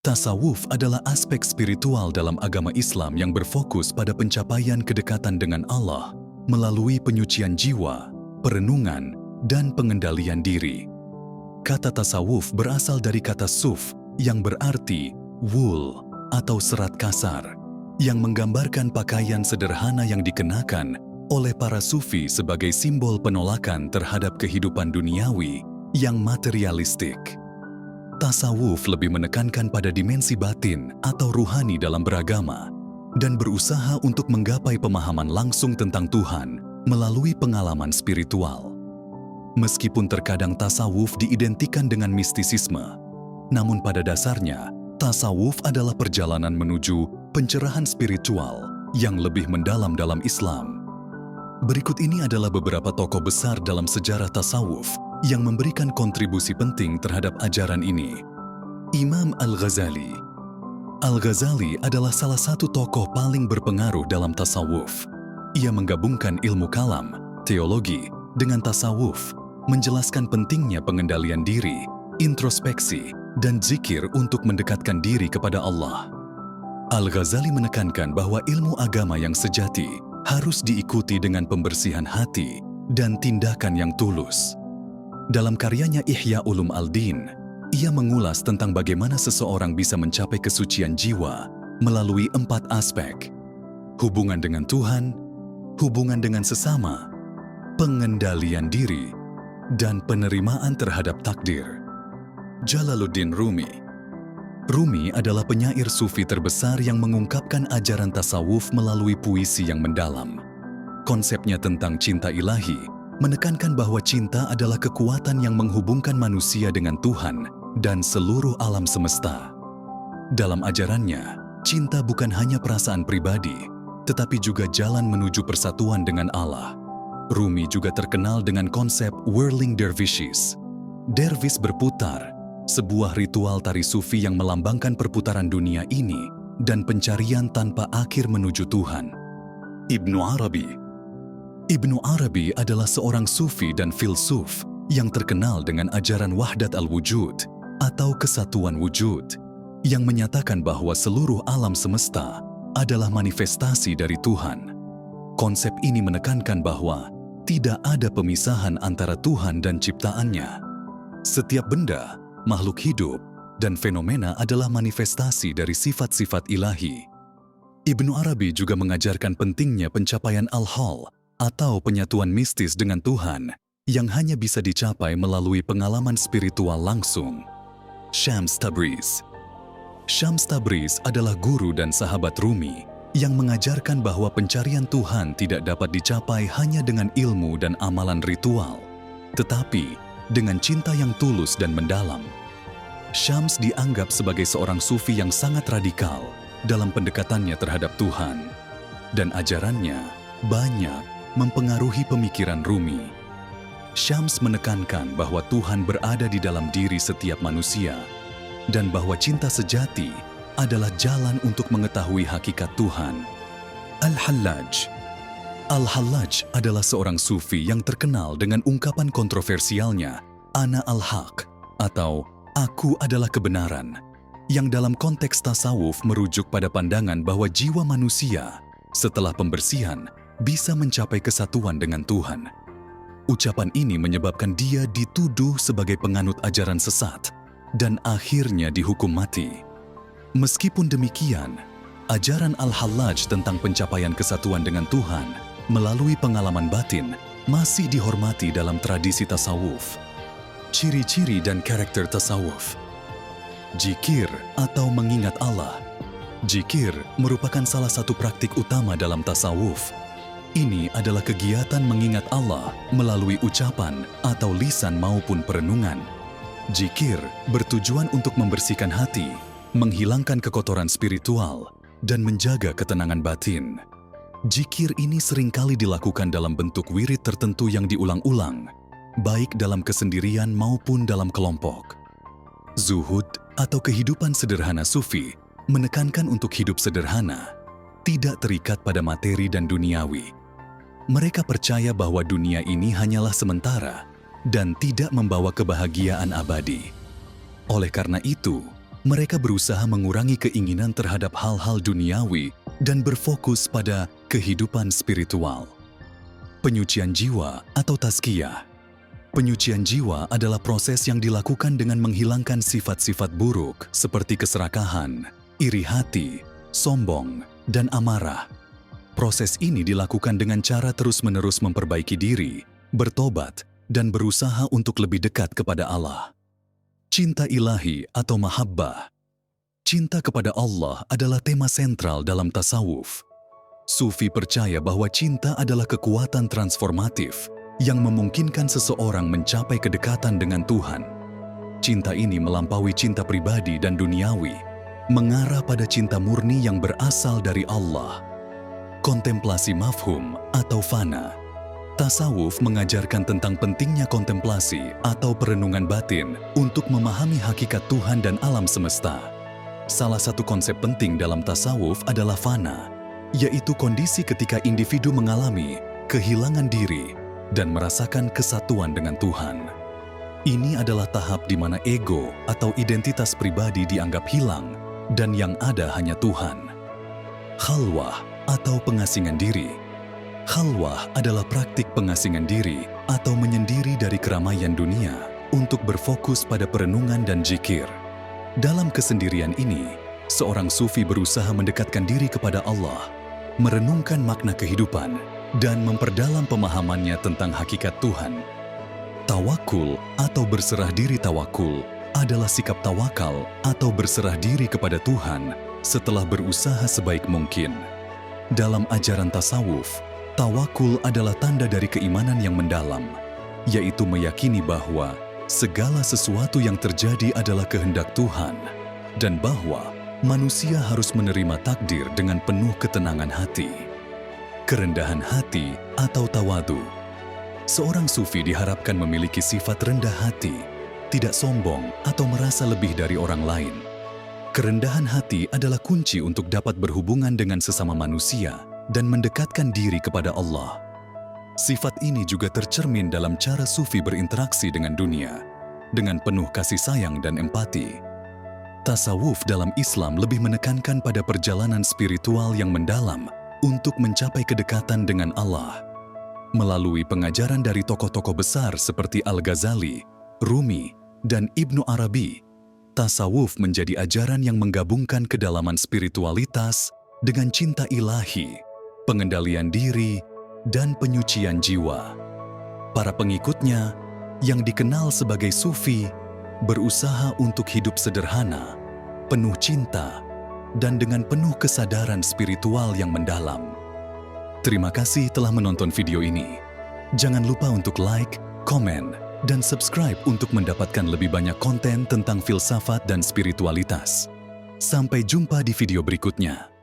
Tasawuf adalah aspek spiritual dalam agama Islam yang berfokus pada pencapaian kedekatan dengan Allah melalui penyucian jiwa, perenungan, dan pengendalian diri. Kata tasawuf berasal dari kata suf yang berarti wool atau serat kasar, yang menggambarkan pakaian sederhana yang dikenakan oleh para sufi sebagai simbol penolakan terhadap kehidupan duniawi yang materialistik. Tasawuf lebih menekankan pada dimensi batin atau ruhani dalam beragama dan berusaha untuk menggapai pemahaman langsung tentang Tuhan melalui pengalaman spiritual. Meskipun terkadang tasawuf diidentikan dengan mistisisme, namun pada dasarnya tasawuf adalah perjalanan menuju pencerahan spiritual yang lebih mendalam dalam Islam. Berikut ini adalah beberapa tokoh besar dalam sejarah tasawuf yang memberikan kontribusi penting terhadap ajaran ini. Imam Al-Ghazali. Al-Ghazali adalah salah satu tokoh paling berpengaruh dalam tasawuf. Ia menggabungkan ilmu kalam, teologi, dengan tasawuf, menjelaskan pentingnya pengendalian diri, introspeksi, dan zikir untuk mendekatkan diri kepada Allah. Al-Ghazali menekankan bahwa ilmu agama yang sejati harus diikuti dengan pembersihan hati dan tindakan yang tulus. Dalam karyanya Ihya Ulum Al-Din, ia mengulas tentang bagaimana seseorang bisa mencapai kesucian jiwa melalui 4 aspek: hubungan dengan Tuhan, hubungan dengan sesama, pengendalian diri, dan penerimaan terhadap takdir. Jalaluddin Rumi. Rumi adalah penyair sufi terbesar yang mengungkapkan ajaran tasawuf melalui puisi yang mendalam. Konsepnya tentang cinta ilahi menekankan bahwa cinta adalah kekuatan yang menghubungkan manusia dengan Tuhan dan seluruh alam semesta. Dalam ajarannya, cinta bukan hanya perasaan pribadi, tetapi juga jalan menuju persatuan dengan Allah. Rumi juga terkenal dengan konsep whirling dervishes. Dervish berputar, sebuah ritual tari sufi yang melambangkan perputaran dunia ini dan pencarian tanpa akhir menuju Tuhan. Ibnu Arabi. Ibnu Arabi adalah seorang sufi dan filsuf yang terkenal dengan ajaran wahdat al-wujud atau kesatuan wujud, yang menyatakan bahwa seluruh alam semesta adalah manifestasi dari Tuhan. Konsep ini menekankan bahwa tidak ada pemisahan antara Tuhan dan ciptaannya. Setiap benda, makhluk hidup, dan fenomena adalah manifestasi dari sifat-sifat ilahi. Ibnu Arabi juga mengajarkan pentingnya pencapaian al-hal atau penyatuan mistis dengan Tuhan yang hanya bisa dicapai melalui pengalaman spiritual langsung. Shams Tabriz. Shams Tabriz adalah guru dan sahabat Rumi yang mengajarkan bahwa pencarian Tuhan tidak dapat dicapai hanya dengan ilmu dan amalan ritual, tetapi dengan cinta yang tulus dan mendalam. Shams dianggap sebagai seorang sufi yang sangat radikal dalam pendekatannya terhadap Tuhan, dan ajarannya banyak mempengaruhi pemikiran Rumi. Shams menekankan bahwa Tuhan berada di dalam diri setiap manusia dan bahwa cinta sejati adalah jalan untuk mengetahui hakikat Tuhan. Al-Hallaj. Al-Hallaj adalah seorang sufi yang terkenal dengan ungkapan kontroversialnya Ana al-Haq atau Aku adalah kebenaran, yang dalam konteks tasawuf merujuk pada pandangan bahwa jiwa manusia setelah pembersihan bisa mencapai kesatuan dengan Tuhan. Ucapan ini menyebabkan dia dituduh sebagai penganut ajaran sesat dan akhirnya dihukum mati. Meskipun demikian, ajaran Al-Hallaj tentang pencapaian kesatuan dengan Tuhan melalui pengalaman batin masih dihormati dalam tradisi tasawuf. Ciri-ciri dan karakter tasawuf. Zikir atau mengingat Allah. Zikir merupakan salah satu praktik utama dalam tasawuf. Ini adalah kegiatan mengingat Allah melalui ucapan atau lisan maupun perenungan. Zikir bertujuan untuk membersihkan hati, menghilangkan kekotoran spiritual, dan menjaga ketenangan batin. Zikir ini seringkali dilakukan dalam bentuk wirid tertentu yang diulang-ulang, baik dalam kesendirian maupun dalam kelompok. Zuhud atau kehidupan sederhana sufi menekankan untuk hidup sederhana, tidak terikat pada materi dan duniawi. Mereka percaya bahwa dunia ini hanyalah sementara dan tidak membawa kebahagiaan abadi. Oleh karena itu, Mereka berusaha mengurangi keinginan terhadap hal-hal duniawi dan berfokus pada kehidupan spiritual. Penyucian jiwa atau tazkiyah. Penyucian jiwa adalah proses yang dilakukan dengan menghilangkan sifat-sifat buruk seperti keserakahan, iri hati, sombong, dan amarah. Proses ini dilakukan dengan cara terus-menerus memperbaiki diri, bertobat, dan berusaha untuk lebih dekat kepada Allah. Cinta ilahi atau mahabbah. Cinta kepada Allah adalah tema sentral dalam tasawuf. Sufi percaya bahwa cinta adalah kekuatan transformatif yang memungkinkan seseorang mencapai kedekatan dengan Tuhan. Cinta ini melampaui cinta pribadi dan duniawi, mengarah pada cinta murni yang berasal dari Allah. Kontemplasi mafhum atau fana. Tasawuf mengajarkan tentang pentingnya kontemplasi atau perenungan batin untuk memahami hakikat Tuhan dan alam semesta. Salah satu konsep penting dalam tasawuf adalah fana, yaitu kondisi ketika individu mengalami kehilangan diri dan merasakan kesatuan dengan Tuhan. Ini adalah tahap di mana ego atau identitas pribadi dianggap hilang dan yang ada hanya Tuhan. Khalwah atau pengasingan diri. Khalwah adalah praktik pengasingan diri atau menyendiri dari keramaian dunia untuk berfokus pada perenungan dan zikir. Dalam kesendirian ini, seorang sufi berusaha mendekatkan diri kepada Allah, merenungkan makna kehidupan, dan memperdalam pemahamannya tentang hakikat Tuhan. Tawakul atau berserah diri. Tawakul adalah sikap tawakal atau berserah diri kepada Tuhan setelah berusaha sebaik mungkin. Dalam ajaran tasawuf, tawakul adalah tanda dari keimanan yang mendalam, yaitu meyakini bahwa segala sesuatu yang terjadi adalah kehendak Tuhan dan bahwa manusia harus menerima takdir dengan penuh ketenangan hati. Kerendahan hati atau tawadu. Seorang sufi diharapkan memiliki sifat rendah hati, tidak sombong atau merasa lebih dari orang lain. Kerendahan hati adalah kunci untuk dapat berhubungan dengan sesama manusia dan mendekatkan diri kepada Allah. Sifat ini juga tercermin dalam cara sufi berinteraksi dengan dunia, dengan penuh kasih sayang dan empati. Tasawuf dalam Islam lebih menekankan pada perjalanan spiritual yang mendalam untuk mencapai kedekatan dengan Allah. Melalui pengajaran dari tokoh-tokoh besar seperti Al-Ghazali, Rumi, dan Ibnu Arabi, tasawuf menjadi ajaran yang menggabungkan kedalaman spiritualitas dengan cinta ilahi, pengendalian diri, dan penyucian jiwa. Para pengikutnya, yang dikenal sebagai sufi, berusaha untuk hidup sederhana, penuh cinta, dan dengan penuh kesadaran spiritual yang mendalam. Terima kasih telah menonton video ini. Jangan lupa untuk like, komen, dan subscribe untuk mendapatkan lebih banyak konten tentang filsafat dan spiritualitas. Sampai jumpa di video berikutnya.